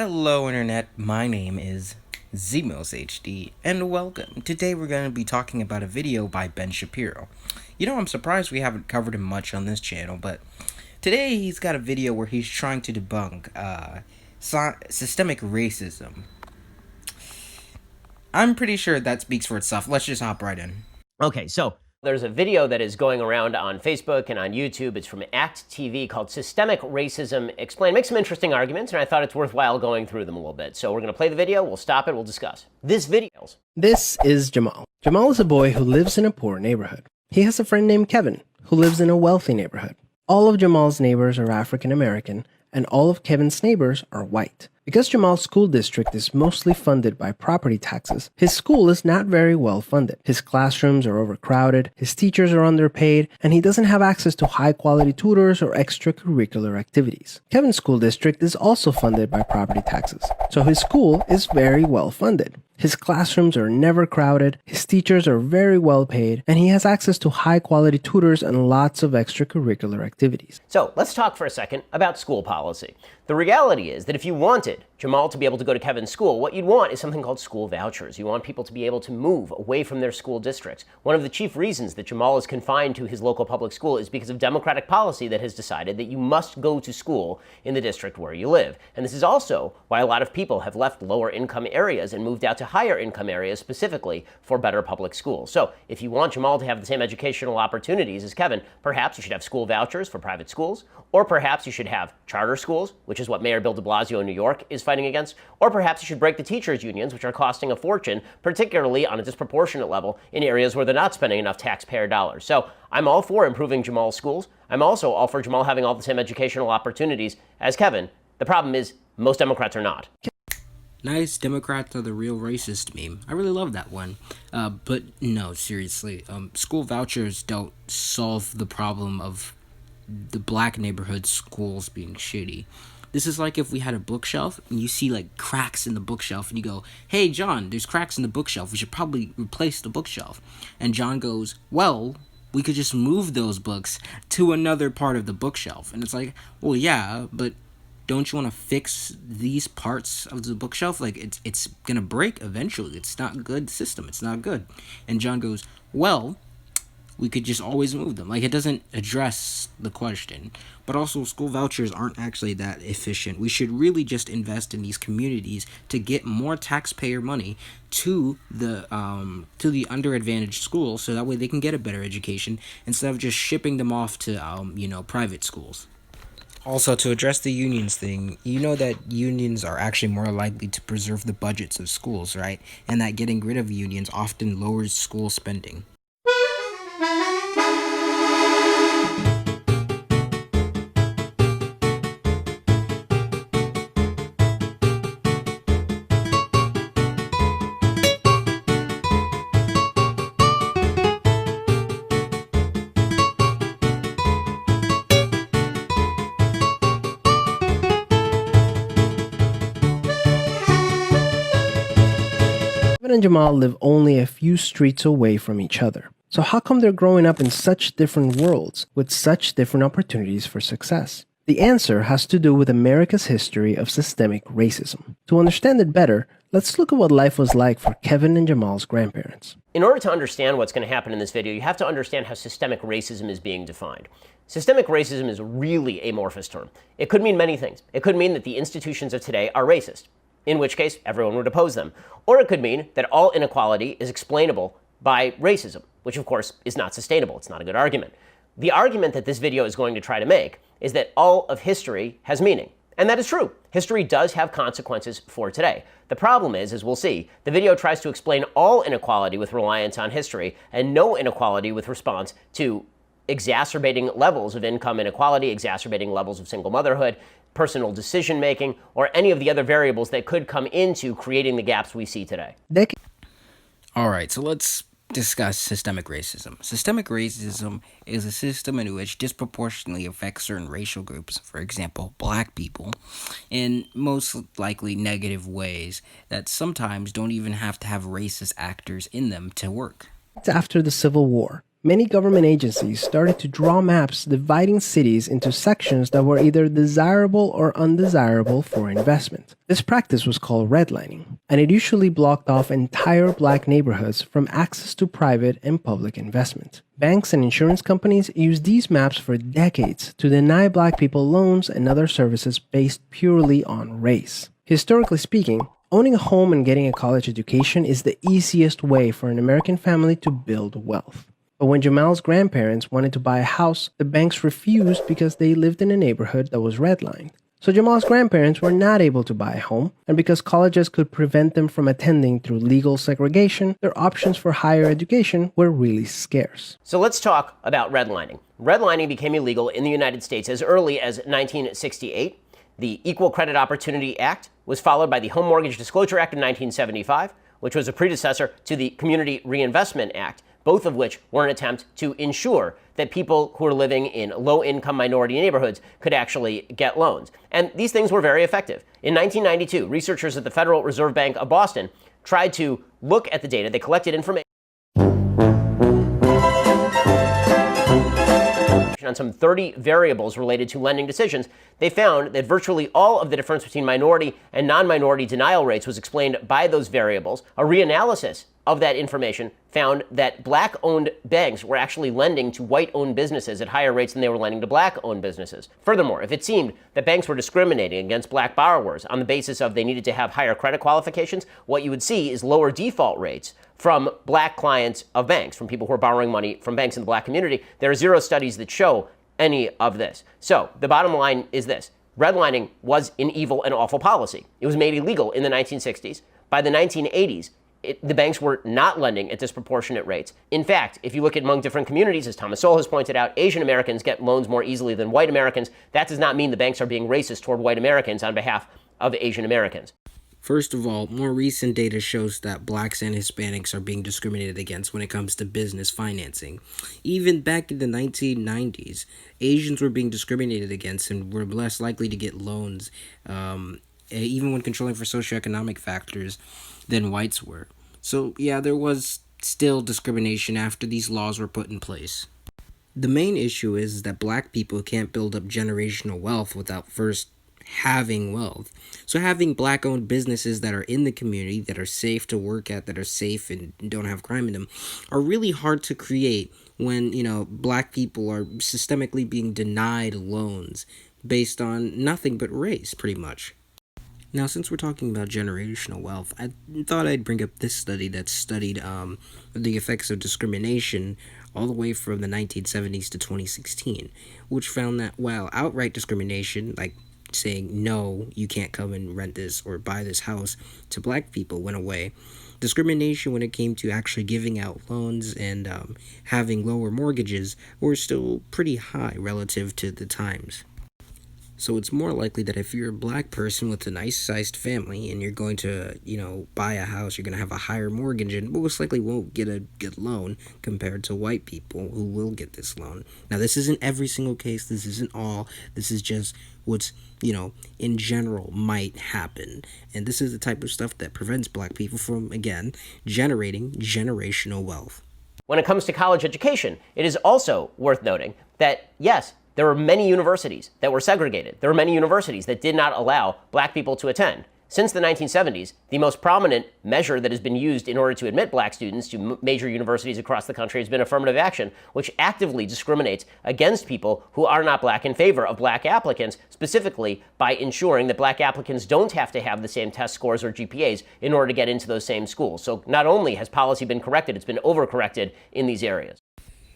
Hello Internet, my name is ZmosHD, and welcome. Today we're going to be talking about a video by Ben Shapiro. I'm surprised we haven't covered him much on this channel, but today he's got a video where he's trying to debunk systemic racism. I'm pretty sure that speaks for itself. Let's just hop right in. Okay, so there's a video that is going around on Facebook and on YouTube. It's from ACT TV called Systemic Racism Explained. Makes some interesting arguments, and I thought it's worthwhile going through them a little bit. So we're going to play the video, we'll stop it, we'll discuss. This is Jamal. Jamal is a boy who lives in a poor neighborhood. He has a friend named Kevin, who lives in a wealthy neighborhood. All of Jamal's neighbors are African American, and all of Kevin's neighbors are white. Because Jamal's school district is mostly funded by property taxes, his school is not very well funded. His classrooms are overcrowded, his teachers are underpaid, and he doesn't have access to high-quality tutors or extracurricular activities. Kevin's school district is also funded by property taxes, so his school is very well funded. His classrooms are never crowded, his teachers are very well paid, and he has access to high-quality tutors and lots of extracurricular activities. So let's talk for a second about school policy. The reality is that if you wanted Jamal to be able to go to Kevin's school, what you'd want is something called school vouchers. You want people to be able to move away from their school districts. One of the chief reasons that Jamal is confined to his local public school is because of democratic policy that has decided that you must go to school in the district where you live. And this is also why a lot of people have left lower income areas and moved out to higher income areas specifically for better public schools. So if you want Jamal to have the same educational opportunities as Kevin, perhaps you should have school vouchers for private schools, or perhaps you should have charter schools, which is what Mayor Bill de Blasio in New York is fighting against, or perhaps you should break the teachers' unions, which are costing a fortune, particularly on a disproportionate level in areas where they're not spending enough taxpayer dollars. So I'm all for improving Jamal's schools. I'm also all for Jamal having all the same educational opportunities as Kevin. The problem is most Democrats are not. Nice, Democrats are the real racist meme. I really love that one. But no, seriously, school vouchers don't solve the problem of the black neighborhood schools being shitty. This is like if we had a bookshelf and you see like cracks in the bookshelf and you go, "Hey John, there's cracks in the bookshelf. We should probably replace the bookshelf." And John goes, "Well, we could just move those books to another part of the bookshelf." And it's like, well, yeah, but don't you want to fix these parts of the bookshelf? Like, it's gonna break eventually. It's not a good system. It's not good. And John goes, "Well, we could just always move them." Like, it doesn't address the question. But also, school vouchers aren't actually that efficient. We should really just invest in these communities to get more taxpayer money to the underadvantaged schools, so that way they can get a better education instead of just shipping them off to private schools. Also, to address the unions thing, you know that unions are actually more likely to preserve the budgets of schools, right? And that getting rid of unions often lowers school spending. Kevin and Jamal live only a few streets away from each other. So how come they're growing up in such different worlds with such different opportunities for success? The answer has to do with America's history of systemic racism. To understand it better, let's look at what life was like for Kevin and Jamal's grandparents. In order to understand what's going to happen in this video, you have to understand how systemic racism is being defined. Systemic racism is a really amorphous term. It could mean many things. It could mean that the institutions of today are racist, in which case everyone would oppose them. Or it could mean that all inequality is explainable by racism, which of course is not sustainable. It's not a good argument. The argument that this video is going to try to make is that all of history has meaning. And that is true. History does have consequences for today. The problem is, as we'll see, the video tries to explain all inequality with reliance on history and no inequality with response to exacerbating levels of income inequality, exacerbating levels of single motherhood, personal decision-making, or any of the other variables that could come into creating the gaps we see today. Alright, so let's discuss systemic racism. Systemic racism is a system in which disproportionately affects certain racial groups, for example, black people, in most likely negative ways that sometimes don't even have to have racist actors in them to work. After the Civil War, many government agencies started to draw maps dividing cities into sections that were either desirable or undesirable for investment. This practice was called redlining, and it usually blocked off entire black neighborhoods from access to private and public investment. Banks and insurance companies used these maps for decades to deny black people loans and other services based purely on race. Historically speaking, owning a home and getting a college education is the easiest way for an American family to build wealth. But when Jamal's grandparents wanted to buy a house, the banks refused because they lived in a neighborhood that was redlined. So Jamal's grandparents were not able to buy a home, and because colleges could prevent them from attending through legal segregation, their options for higher education were really scarce. So let's talk about redlining. Redlining became illegal in the United States as early as 1968. The Equal Credit Opportunity Act was followed by the Home Mortgage Disclosure Act of 1975, which was a predecessor to the Community Reinvestment Act, both of which were an attempt to ensure that people who are living in low-income minority neighborhoods could actually get loans. And these things were very effective. In 1992, researchers at the Federal Reserve Bank of Boston tried to look at the data. They collected information on some 30 variables related to lending decisions. They found that virtually all of the difference between minority and non-minority denial rates was explained by those variables. A reanalysis of that information found that black-owned banks were actually lending to white-owned businesses at higher rates than they were lending to black-owned businesses. Furthermore, if it seemed that banks were discriminating against black borrowers on the basis of they needed to have higher credit qualifications, what you would see is lower default rates from black clients of banks, from people who are borrowing money from banks in the black community. There are zero studies that show any of this. So the bottom line is this. Redlining was an evil and awful policy. It was made illegal in the 1960s. By the 1980s, the banks were not lending at disproportionate rates. In fact, if you look at among different communities, as Thomas Sowell has pointed out, Asian Americans get loans more easily than white Americans. That does not mean the banks are being racist toward white Americans on behalf of Asian Americans. First of all, more recent data shows that blacks and Hispanics are being discriminated against when it comes to business financing. Even back in the 1990s, Asians were being discriminated against and were less likely to get loans, even when controlling for socioeconomic factors, than whites were. So yeah, there was still discrimination after these laws were put in place. The main issue is that black people can't build up generational wealth without first having wealth. So having black-owned businesses that are in the community, that are safe to work at, that are safe and don't have crime in them, are really hard to create when, black people are systemically being denied loans based on nothing but race, pretty much. Now, since we're talking about generational wealth, I thought I'd bring up this study that studied the effects of discrimination all the way from the 1970s to 2016, which found that while outright discrimination, like saying, no, you can't come and rent this or buy this house to black people, went away, discrimination when it came to actually giving out loans and having lower mortgages were still pretty high relative to the times. So it's more likely that if you're a black person with a nice-sized family and you're going to, buy a house, you're going to have a higher mortgage and most likely won't get a good loan compared to white people who will get this loan. Now, this isn't every single case. This isn't all. This is just what's, in general might happen. And this is the type of stuff that prevents black people from, again, generating generational wealth. When it comes to college education, it is also worth noting that, yes, there were many universities that were segregated. There were many universities that did not allow black people to attend. Since the 1970s, the most prominent measure that has been used in order to admit black students to major universities across the country has been affirmative action, which actively discriminates against people who are not black in favor of black applicants, specifically by ensuring that black applicants don't have to have the same test scores or GPAs in order to get into those same schools. So not only has policy been corrected, it's been overcorrected in these areas.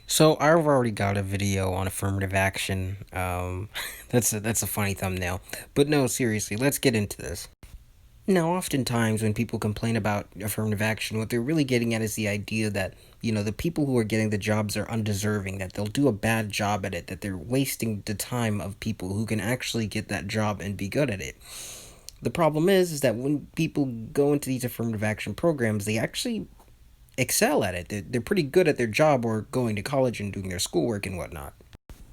So I've already got a video on affirmative action. That's a funny thumbnail. But no, seriously, let's get into this. Now, oftentimes when people complain about affirmative action, what they're really getting at is the idea that, the people who are getting the jobs are undeserving, that they'll do a bad job at it, that they're wasting the time of people who can actually get that job and be good at it. The problem is that when people go into these affirmative action programs, they actually excel at it. They're pretty good at their job or going to college and doing their schoolwork and whatnot.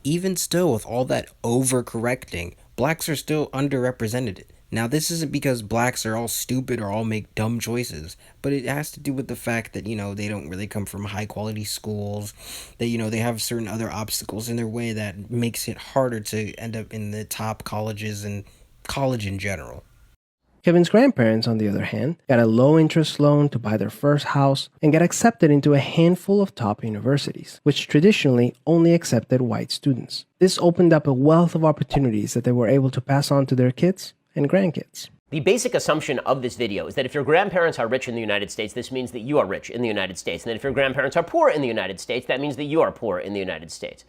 Even still, with all that overcorrecting, blacks are still underrepresented. Now, this isn't because blacks are all stupid or all make dumb choices, but it has to do with the fact that, they don't really come from high quality schools, that, they have certain other obstacles in their way that makes it harder to end up in the top colleges and college in general. Kevin's grandparents, on the other hand, got a low-interest loan to buy their first house and got accepted into a handful of top universities, which traditionally only accepted white students. This opened up a wealth of opportunities that they were able to pass on to their kids and grandkids. The basic assumption of this video is that if your grandparents are rich in the United States, this means that you are rich in the United States. And that if your grandparents are poor in the United States, that means that you are poor in the United States.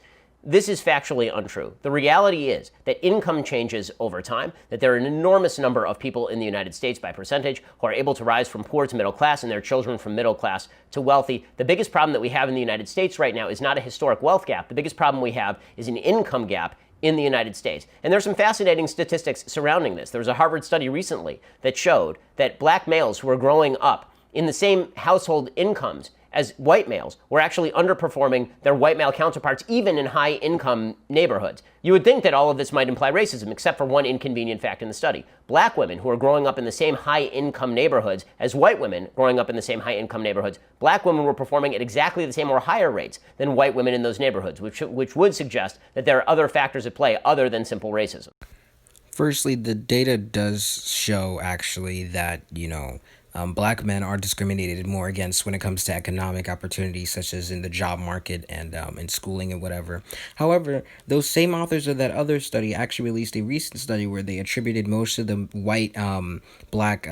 This is factually untrue. The reality is that income changes over time, that there are an enormous number of people in the United States by percentage who are able to rise from poor to middle class and their children from middle class to wealthy. The biggest problem that we have in the United States right now is not a historic wealth gap. The biggest problem we have is an income gap in the United States. And there's some fascinating statistics surrounding this. There was a Harvard study recently that showed that black males who are growing up in the same household incomes as white males were actually underperforming their white male counterparts, even in high-income neighborhoods. You would think that all of this might imply racism, except for one inconvenient fact in the study. Black women who are growing up in the same high-income neighborhoods as white women growing up in the same high-income neighborhoods, black women were performing at exactly the same or higher rates than white women in those neighborhoods, which would suggest that there are other factors at play other than simple racism. Firstly, the data does show actually that, black men are discriminated more against when it comes to economic opportunities, such as in the job market and in schooling and whatever. However, those same authors of that other study actually released a recent study where they attributed most of the white black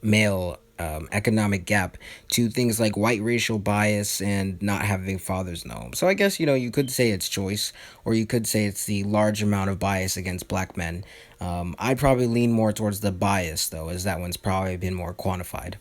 male economic gap to things like white racial bias and not having fathers in the home. So I guess, you could say it's choice, or you could say it's the large amount of bias against black men. I'd probably lean more towards the bias, though, as that one's probably been more quantified.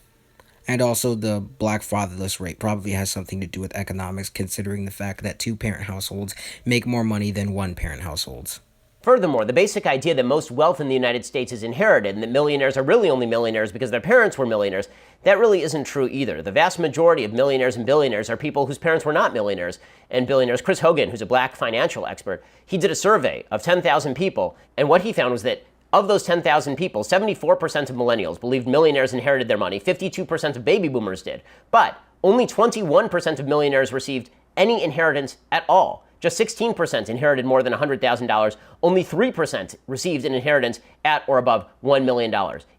And also the black fatherless rate probably has something to do with economics, considering the fact that two-parent households make more money than one-parent households. Furthermore, the basic idea that most wealth in the United States is inherited and that millionaires are really only millionaires because their parents were millionaires, that really isn't true either. The vast majority of millionaires and billionaires are people whose parents were not millionaires and billionaires. Chris Hogan, who's a black financial expert, he did a survey of 10,000 people, and what he found was that of those 10,000 people, 74% of millennials believed millionaires inherited their money, 52% of baby boomers did, but only 21% of millionaires received any inheritance at all. Just 16% inherited more than $100,000. Only 3% received an inheritance at or above $1 million.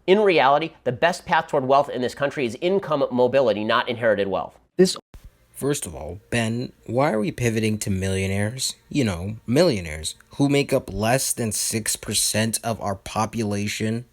In reality, the best path toward wealth in this country is income mobility, not inherited wealth. First of all, Ben, why are we pivoting to millionaires? Millionaires who make up less than 6% of our population.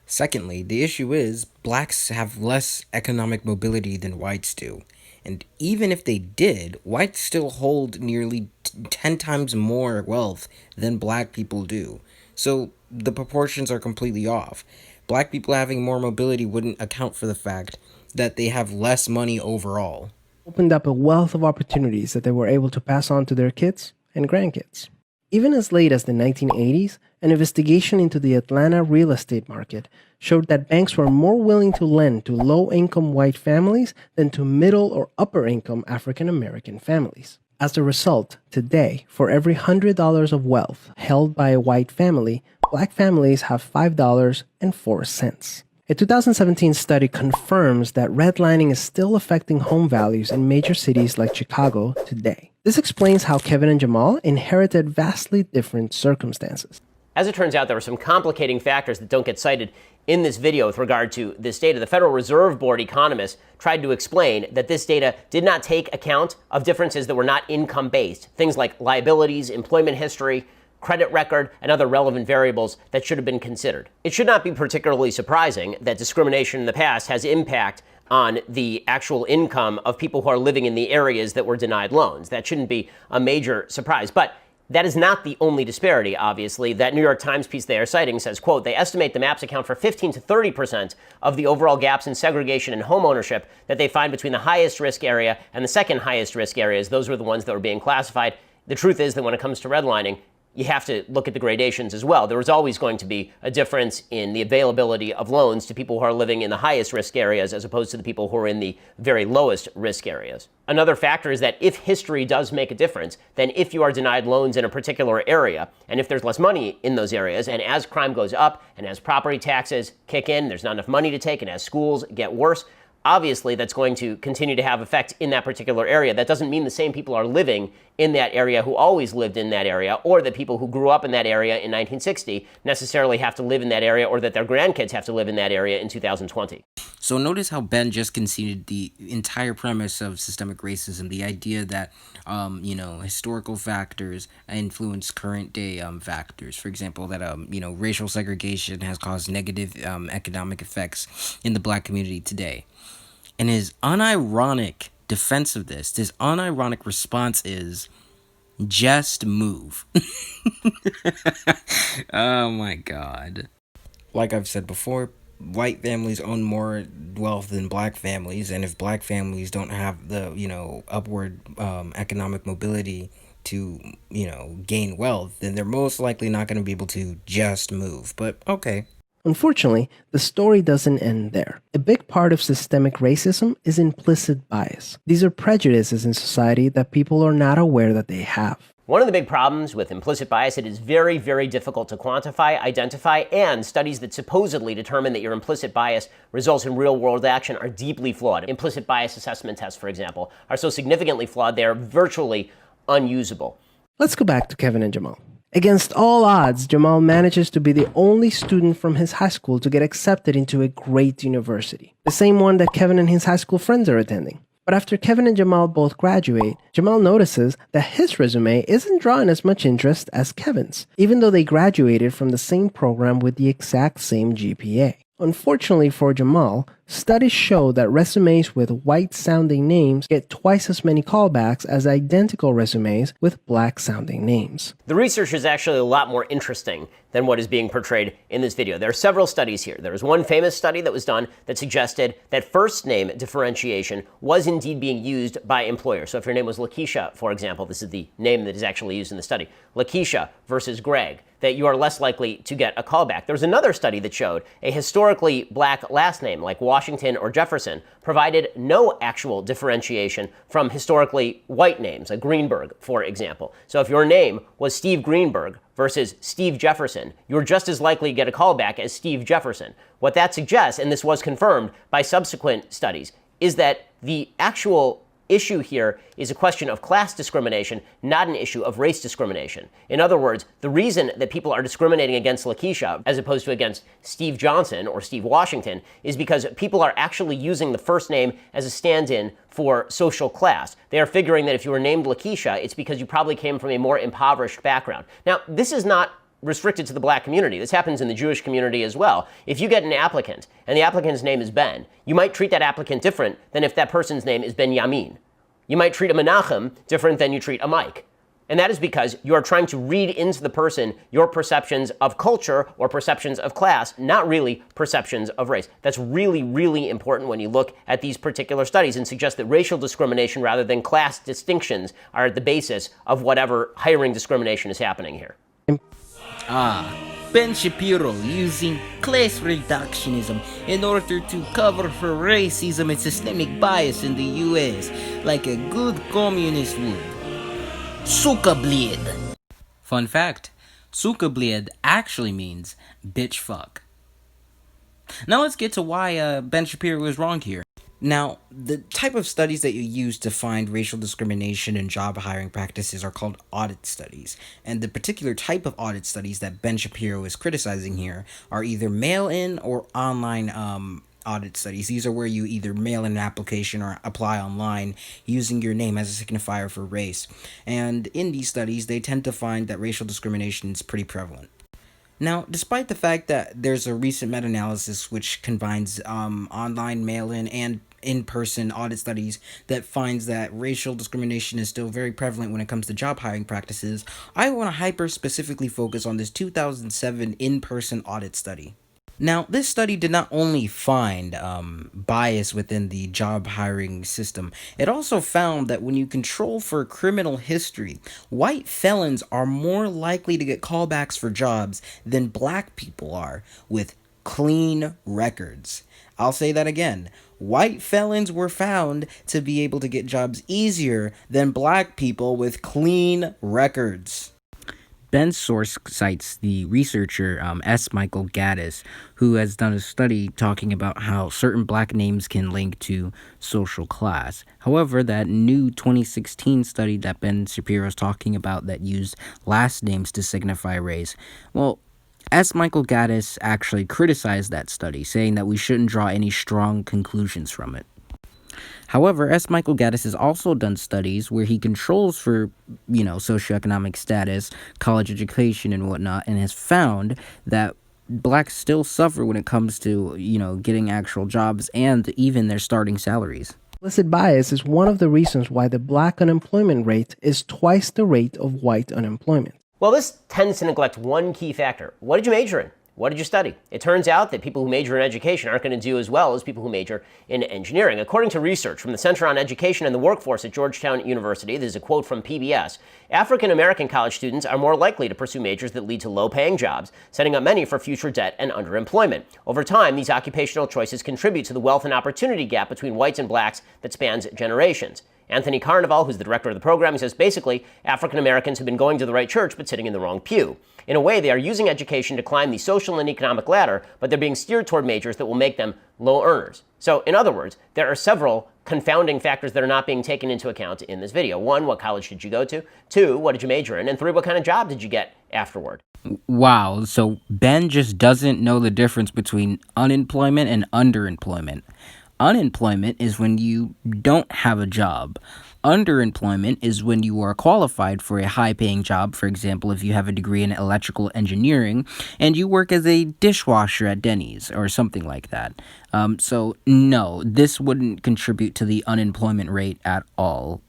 Secondly, the issue is blacks have less economic mobility than whites do. And even if they did, whites still hold nearly 10 times more wealth than black people do. So the proportions are completely off. Black people having more mobility wouldn't account for the fact that they have less money overall. Opened up a wealth of opportunities that they were able to pass on to their kids and grandkids. Even as late as the 1980s, an investigation into the Atlanta real estate market showed that banks were more willing to lend to low-income white families than to middle or upper-income African-American families. As a result, today, for every $100 of wealth held by a white family, black families have $5.04. A 2017 study confirms that redlining is still affecting home values in major cities like Chicago today. This explains how Kevin and Jamal inherited vastly different circumstances. As it turns out, there are some complicating factors that don't get cited in this video with regard to this data. The Federal Reserve Board economists tried to explain that this data did not take account of differences that were not income-based, things like liabilities, employment history, credit record, and other relevant variables that should have been considered. It should not be particularly surprising that discrimination in the past has impact on the actual income of people who are living in the areas that were denied loans. That shouldn't be a major surprise. But that is not the only disparity, obviously. That New York Times piece they are citing says, quote, they estimate the maps account for 15 to 30% of the overall gaps in segregation and home ownership that they find between the highest risk area and the second highest risk areas. Those were the ones that were being classified. The truth is that when it comes to redlining, you have to look at the gradations as well. There is always going to be a difference in the availability of loans to people who are living in the highest risk areas as opposed to the people who are in the very lowest risk areas. Another factor is that if history does make a difference, then if you are denied loans in a particular area, and if there's less money in those areas, and as crime goes up, and as property taxes kick in, there's not enough money to take, and as schools get worse, obviously that's going to continue to have effect in that particular area. That doesn't mean the same people are living in that area who always lived in that area, or that people who grew up in that area in 1960 necessarily have to live in that area, or that their grandkids have to live in that area in 2020. So notice how Ben just conceded the entire premise of systemic racism, the idea that, historical factors influence current day factors. For example, that, racial segregation has caused negative economic effects in the black community today. And his unironic defense of this, his unironic response is, just move. Oh my God. Like I've said before, white families own more wealth than black families, and if black families don't have the, upward economic mobility to, gain wealth, then they're most likely not going to be able to just move. But okay. Unfortunately, the story doesn't end there. A big part of systemic racism is implicit bias. These are prejudices in society that people are not aware that they have. One of the big problems with implicit bias, it is very, very difficult to quantify, identify, and studies that supposedly determine that your implicit bias results in real-world action are deeply flawed. Implicit bias assessment tests, for example, are so significantly flawed they are virtually unusable. Let's go back to Kevin and Jamal. Against all odds, Jamal manages to be the only student from his high school to get accepted into a great university, the same one that Kevin and his high school friends are attending. But after Kevin and Jamal both graduate, Jamal notices that his resume isn't drawing as much interest as Kevin's, even though they graduated from the same program with the exact same GPA. Unfortunately for Jamal, studies show that resumes with white-sounding names get twice as many callbacks as identical resumes with black-sounding names. The research is actually a lot more interesting than what is being portrayed in this video. There are several studies here. There was one famous study that was done that suggested that first name differentiation was indeed being used by employers. So if your name was Lakeisha, for example, this is the name that is actually used in the study, Lakeisha versus Greg, that you are less likely to get a callback. There was another study that showed a historically black last name like Washington or Jefferson provided no actual differentiation from historically white names, like Greenberg, for example. So if your name was Steve Greenberg versus Steve Jefferson, you're just as likely to get a callback as Steve Jefferson. What that suggests, and this was confirmed by subsequent studies, is that the actual issue here is a question of class discrimination, not an issue of race discrimination. In other words, the reason that people are discriminating against Lakeisha as opposed to against Steve Johnson or Steve Washington is because people are actually using the first name as a stand-in for social class. They are figuring that if you were named Lakeisha, it's because you probably came from a more impoverished background. Now, this is not restricted to the black community. This happens in the Jewish community as well. If you get an applicant and the applicant's name is Ben, you might treat that applicant different than if that person's name is Ben Yamin. You might treat a Menachem different than you treat a Mike. And that is because you are trying to read into the person your perceptions of culture or perceptions of class, not really perceptions of race. That's really, really important when you look at these particular studies and suggest that racial discrimination rather than class distinctions are at the basis of whatever hiring discrimination is happening here. Ben Shapiro using class reductionism in order to cover for racism and systemic bias in the US, like a good communist would. Suka bled. Fun fact, suka bled actually means bitch fuck. Now let's get to why Ben Shapiro was wrong here. Now, the type of studies that you use to find racial discrimination in job hiring practices are called audit studies. And the particular type of audit studies that Ben Shapiro is criticizing here are either mail-in or online audit studies. These are where you either mail in an application or apply online using your name as a signifier for race. And in these studies, they tend to find that racial discrimination is pretty prevalent. Now, despite the fact that there's a recent meta-analysis which combines online mail-in and in-person audit studies that finds that racial discrimination is still very prevalent when it comes to job hiring practices, I want to hyper-specifically focus on this 2007 in-person audit study. Now, this study did not only find bias within the job hiring system, it also found that when you control for criminal history, white felons are more likely to get callbacks for jobs than black people are with clean records. I'll say that again. White felons were found to be able to get jobs easier than black people with clean records. Ben's source cites the researcher S. Michael Gaddis, who has done a study talking about how certain black names can link to social class. However, that new 2016 study that Ben Shapiro is talking about that used last names to signify race, well, S. Michael Gaddis actually criticized that study, saying that we shouldn't draw any strong conclusions from it. However, S. Michael Gaddis has also done studies where he controls for, socioeconomic status, college education, and whatnot, and has found that blacks still suffer when it comes to, getting actual jobs and even their starting salaries. Implicit bias is one of the reasons why the black unemployment rate is twice the rate of white unemployment. Well, this tends to neglect one key factor. What did you major in? What did you study? It turns out that people who major in education aren't going to do as well as people who major in engineering. According to research from the Center on Education and the Workforce at Georgetown University, this is a quote from PBS, African American college students are more likely to pursue majors that lead to low-paying jobs, setting up many for future debt and underemployment. Over time, these occupational choices contribute to the wealth and opportunity gap between whites and blacks that spans generations. Anthony Carnival, who's the director of the program, he says basically African Americans have been going to the right church but sitting in the wrong pew. In a way, they are using education to climb the social and economic ladder, but they're being steered toward majors that will make them low earners. So, in other words, there are several confounding factors that are not being taken into account in this video. 1, what college did you go to? 2, what did you major in? And 3, what kind of job did you get afterward? Wow, so Ben just doesn't know the difference between unemployment and underemployment. Unemployment is when you don't have a job. Underemployment is when you are qualified for a high-paying job, for example, if you have a degree in electrical engineering and you work as a dishwasher at Denny's or something like that. So, no, this wouldn't contribute to the unemployment rate at all.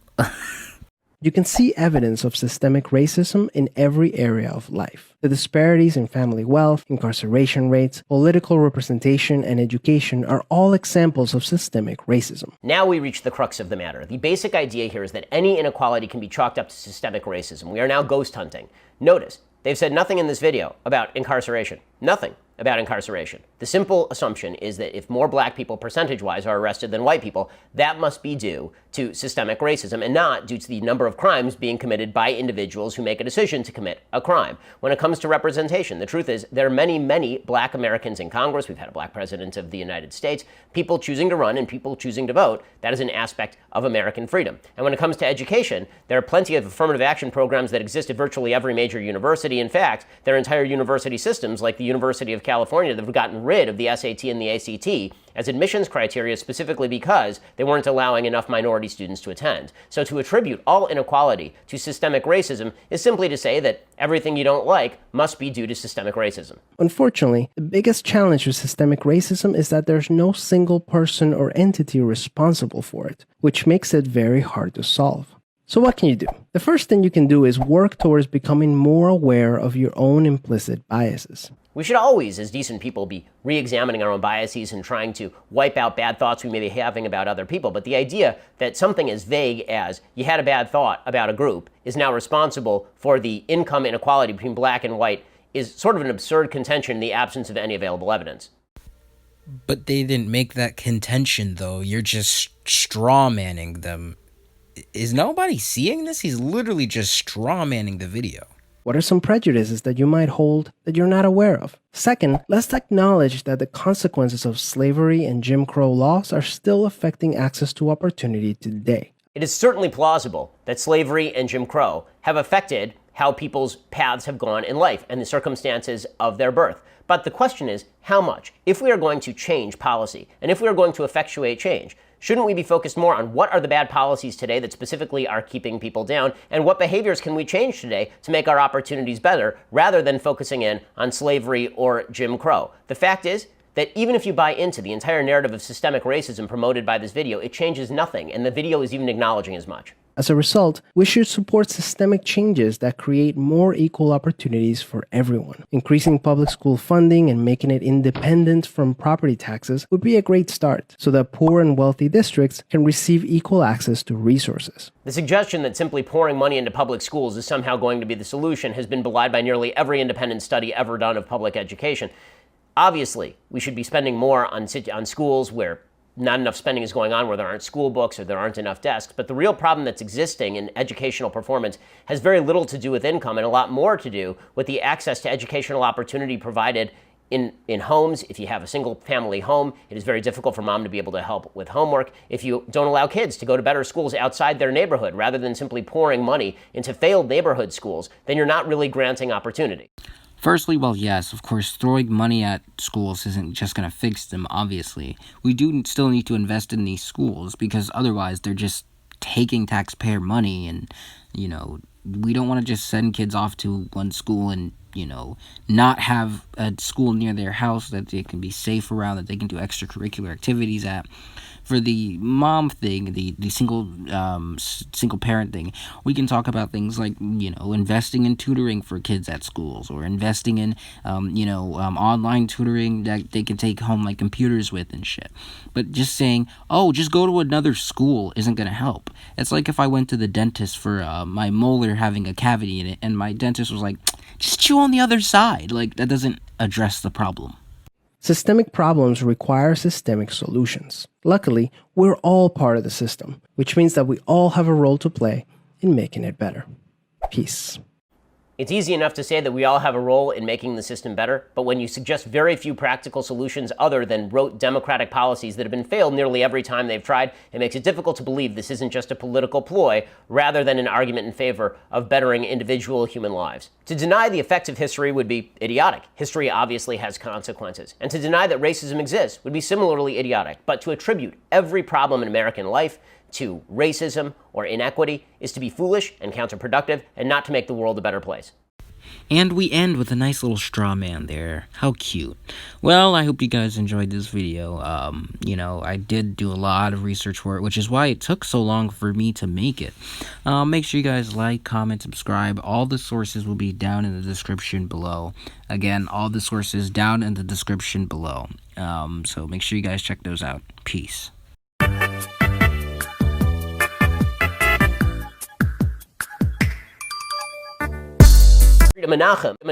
You can see evidence of systemic racism in every area of life. The disparities in family wealth, incarceration rates, political representation, and education are all examples of systemic racism. Now we reach the crux of the matter. The basic idea here is that any inequality can be chalked up to systemic racism. We are now ghost hunting. Notice, they've said nothing in this video about incarceration. Nothing about incarceration. The simple assumption is that if more black people percentage-wise are arrested than white people, that must be due to systemic racism and not due to the number of crimes being committed by individuals who make a decision to commit a crime. When it comes to representation, the truth is there are many, many black Americans in Congress. We've had a black president of the United States. People choosing to run and people choosing to vote, that is an aspect of American freedom. And when it comes to education, there are plenty of affirmative action programs that exist at virtually every major university. In fact, there are entire university systems like the University of California that have gotten rid of the SAT and the ACT as admissions criteria specifically because they weren't allowing enough minority students to attend. So to attribute all inequality to systemic racism is simply to say that everything you don't like must be due to systemic racism. Unfortunately, the biggest challenge with systemic racism is that there's no single person or entity responsible for it, which makes it very hard to solve. So what can you do? The first thing you can do is work towards becoming more aware of your own implicit biases. We should always, as decent people, be re-examining our own biases and trying to wipe out bad thoughts we may be having about other people. But the idea that something as vague as you had a bad thought about a group is now responsible for the income inequality between black and white is sort of an absurd contention in the absence of any available evidence. But they didn't make that contention, though. You're just straw-manning them. Is nobody seeing this? He's literally just straw-manning the video. What are some prejudices that you might hold that you're not aware of? Second, let's acknowledge that the consequences of slavery and Jim Crow laws are still affecting access to opportunity today. It is certainly plausible that slavery and Jim Crow have affected how people's paths have gone in life and the circumstances of their birth. But the question is, how much? If we are going to change policy, and if we are going to effectuate change, shouldn't we be focused more on what are the bad policies today that specifically are keeping people down, and what behaviors can we change today to make our opportunities better, rather than focusing in on slavery or Jim Crow? The fact is that even if you buy into the entire narrative of systemic racism promoted by this video, it changes nothing, and the video is even acknowledging as much. As a result, we should support systemic changes that create more equal opportunities for everyone. Increasing public school funding and making it independent from property taxes would be a great start, so that poor and wealthy districts can receive equal access to resources. The suggestion that simply pouring money into public schools is somehow going to be the solution has been belied by nearly every independent study ever done of public education. Obviously, we should be spending more on schools where not enough spending is going on, where there aren't school books or there aren't enough desks. But the real problem that's existing in educational performance has very little to do with income and a lot more to do with the access to educational opportunity provided in homes. If you have a single family home, it is very difficult for mom to be able to help with homework. If you don't allow kids to go to better schools outside their neighborhood, rather than simply pouring money into failed neighborhood schools, then you're not really granting opportunity. Firstly, well, yes, of course, throwing money at schools isn't just going to fix them, obviously. We do still need to invest in these schools, because otherwise they're just taking taxpayer money, and, we don't want to just send kids off to one school and, not have a school near their house that they can be safe around, that they can do extracurricular activities at. For the mom thing, the single parent thing, we can talk about things like, investing in tutoring for kids at schools, or investing in, online tutoring that they can take home, like computers with and shit. But just saying, oh, just go to another school isn't going to help. It's like if I went to the dentist for my molar having a cavity in it, and my dentist was like, just chew on the other side. Like, that doesn't address the problem. Systemic problems require systemic solutions. Luckily, we're all part of the system, which means that we all have a role to play in making it better. Peace. It's easy enough to say that we all have a role in making the system better, but when you suggest very few practical solutions other than rote democratic policies that have been failed nearly every time they've tried, it makes it difficult to believe this isn't just a political ploy, rather than an argument in favor of bettering individual human lives. To deny the effects of history would be idiotic. History obviously has consequences. And to deny that racism exists would be similarly idiotic. But to attribute every problem in American life to racism or inequity is to be foolish and counterproductive, and not to make the world a better place. And we end with a nice little straw man there. How cute. Well, I hope you guys enjoyed this video. I did do a lot of research for it, which is why it took so long for me to make it. Make sure you guys like, comment, subscribe. All the sources will be down in the description below. Again, all the sources down in the description below. So make sure you guys check those out. Peace. Menachem.